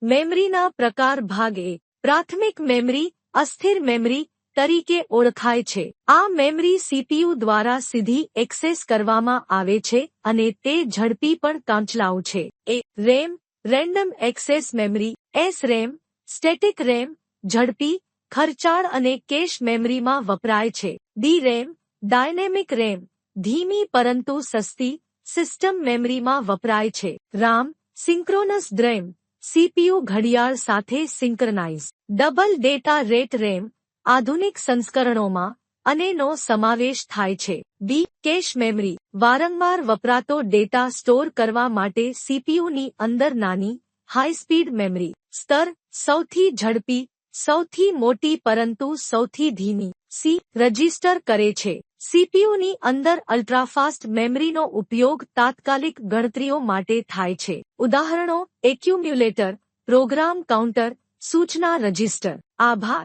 મેમરીના પ્રકાર ભાગ એ પ્રાથમિક મેમરી અસ્થિર મેમરી તરીકે ઓળખાય છે. આ મેમરી સીપીયુ દ્વારા સીધી એક્સેસ કરવામાં આવે છે અને તે ઝડપી પણ કામચલાઉ છે. એ RAM random access memory SRAM static RAM ઝડપી ખર્ચાળ અને કેશ મેમરીમાં વપરાય છે. DRAM ડાયનેમિક રેમ ધીમી પરંતુ સસ્તી સિસ્ટમ મેમરીમાં વપરાય છે. RAM સિંક્રોનસ રેમ સીપીયુ ઘડિયાળ સાથે synchronise double data rate RAM આધુનિક સંસ્કરણોમાં આનો સમાવેશ થાય છે. B કેશ મેમરી વારંવાર વપરાતો ડેટા સ્ટોર કરવા માટે સીપીયુની અંદર નાની હાઈ સ્પીડ મેમરી. સ્તર સૌથી ઝડપી સૌથી મોટી પરંતુ સૌથી ધીમી. C રજિસ્ટર કરે છે. સીપીયુની અંદર અલ્ટ્રાફાસ્ટ મેમરીનો ઉપયોગ તાત્કાલિક ગણતરીઓ માટે થાય છે. ઉદાહરણો એક્યુમ્યુલેટર પ્રોગ્રામ કાઉન્ટર સૂચના રજિસ્ટર. આભાર.